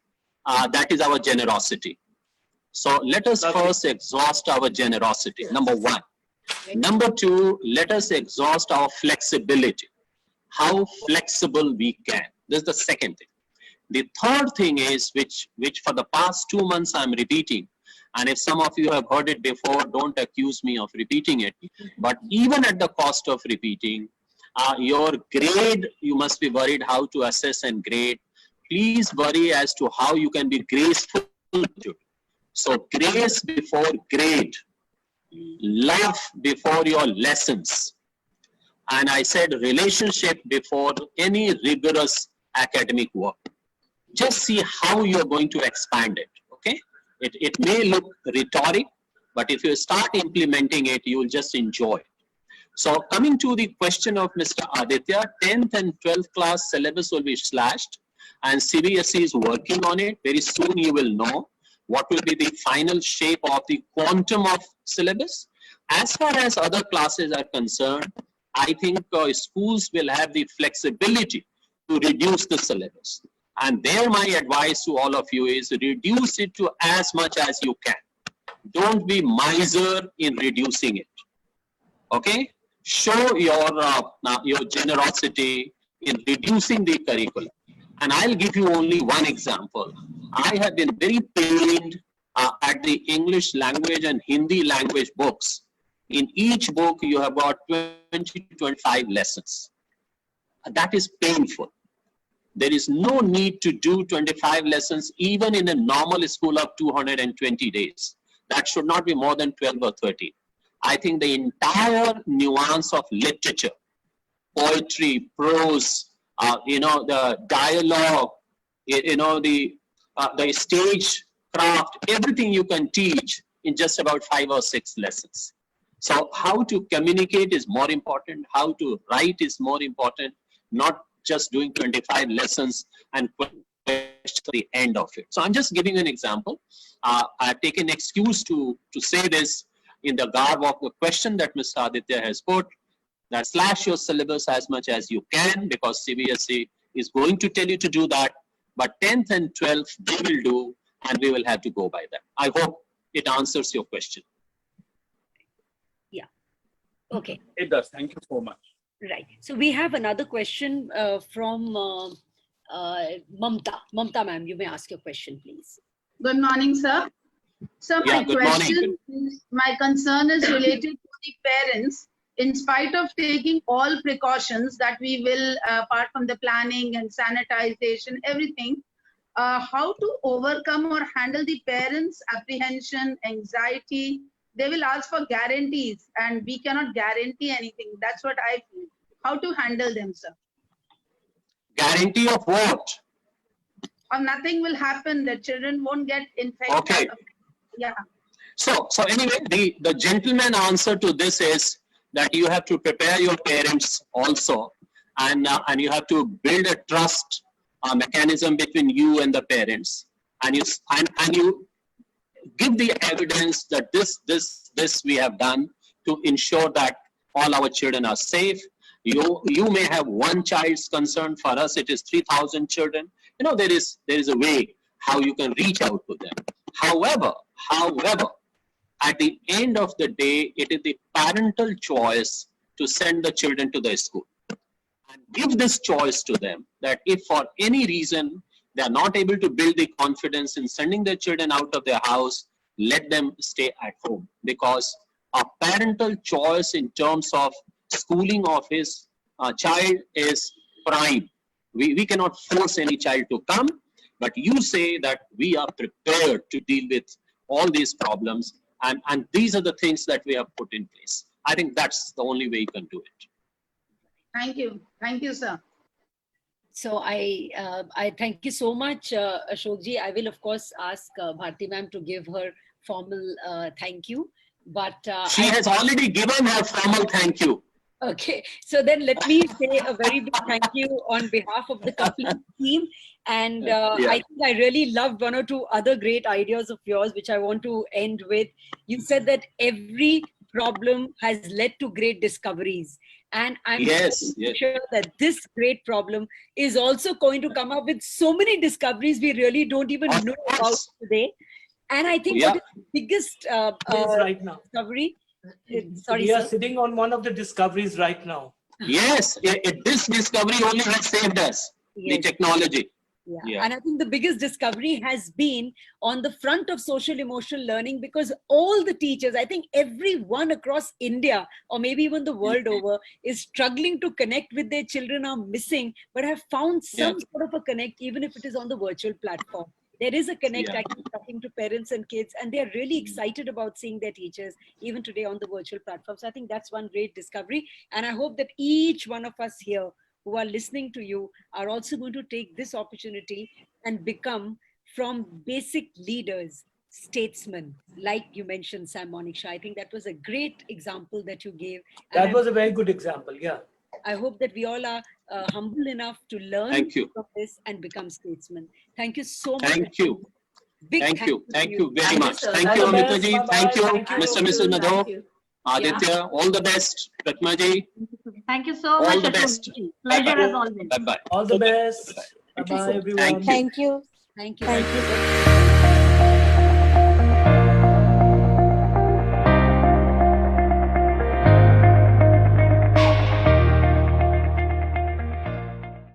that is our generosity. So let us first exhaust our generosity, number 1. Number 2, let us exhaust our flexibility. How flexible we can. This is the second thing. The third thing is, which for the past 2 months I'm repeating, and if some of you have heard it before, don't accuse me of repeating it. But even at the cost of repeating, your grade, you must be worried how to assess and grade. Please worry as to how you can be graceful. So grace before grade, love before your lessons. And I said relationship before any rigorous academic work. Just see how you're going to expand it, okay? It may look rhetoric, but if you start implementing it, you will just enjoy it. So coming to the question of Mr. Aditya, 10th and 12th class syllabus will be slashed, and CBSE is working on it. Very soon you will know what will be the final shape of the quantum of syllabus. As far as other classes are concerned, I think schools will have the flexibility to reduce the syllabus. And there my advice to all of you is reduce it to as much as you can. Don't be miser in reducing it. Okay? Show your generosity in reducing the curriculum. And I'll give you only one example. I have been very pained at the English language and Hindi language books. In each book, you have got 20 to 25 lessons. That is painful. There is no need to do 25 lessons even in a normal school of 220 days. That should not be more than 12 or 13. I think the entire nuance of literature, poetry, prose, the dialogue, the stage craft, everything you can teach in just about 5 or 6 lessons. So how to communicate is more important. How to write is more important. Not just doing 25 lessons and the end of it. So I'm just giving an example. I take an excuse to say this in the garb of the question that Mr. Aditya has put, that slash your syllabus as much as you can, because CBSE is going to tell you to do that. But 10th and 12th, they will do, and we will have to go by that. I hope it answers your question. Yeah. Okay. It does. Thank you so much. Right. So we have another question from Mamta. Mamta, ma'am, you may ask your question, please. Good morning, sir. So Yeah, my good question, morning. my concern is related to the parents. In spite of taking all precautions that we will, apart from the planning and sanitization, everything, how to overcome or handle the parents' apprehension, anxiety. They will ask for guarantees and we cannot guarantee anything. That's what I feel. How to handle them, sir? Guarantee of what? Or nothing will happen. The children won't get infected. Okay. Yeah. So anyway, the gentleman answer to this is that you have to prepare your parents also, and you have to build a trust mechanism between you and the parents, and you give the evidence that this we have done to ensure that all our children are safe. You may have one child's concern. For us, it is 3,000 children. You know, there is a way how you can reach out to them. However, at the end of the day, it is the parental choice to send the children to the school. And give this choice to them, that if for any reason they are not able to build the confidence in sending their children out of their house, let them stay at home. Because a parental choice in terms of schooling of his child is prime. We cannot force any child to come, but you say that we are prepared to deal with all these problems, and these are the things that we have put in place. I think that's the only way you can do it. Thank you, sir. So I thank you so much, Ashok ji. I will of course ask Bharti ma'am to give her formal thank you, but she has already given her formal thank you. Okay, so then let me say a very big thank you on behalf of the complete team. And I think I really loved one or two other great ideas of yours, which I want to end with. You said that every problem has led to great discoveries. And I'm sure that this great problem is also going to come up with so many discoveries we really don't even know about today. And I think what is the biggest right now. discovery? Sorry, we are sitting on one of the discoveries right now. Yes, this discovery only has saved us, the technology. Yeah. And I think the biggest discovery has been on the front of social emotional learning, because all the teachers, I think everyone across India or maybe even the world over, is struggling to connect with their children, are missing, but have found some sort of a connect, even if it is on the virtual platform. There is a connect. I keep talking to parents and kids, and they're really excited about seeing their teachers, even today on the virtual platform. So I think that's one great discovery. And I hope that each one of us here who are listening to you are also going to take this opportunity and become, from basic leaders, statesmen, like you mentioned, Sam Moniksha. I think that was a great example that you gave. That was a very good example, yeah. I hope that we all are humble enough to learn from this and become statesmen. Thank you so much. Thank you. Thank you very much. Thank All you, the best. Amitaji. Thank you, Mr. and Mrs. Madhav. Aditya, all the best. Ratmaji. Thank you so All much. the best. Pleasure as always. Bye-bye. All the best. Bye-bye, everyone. Thank you. Thank you.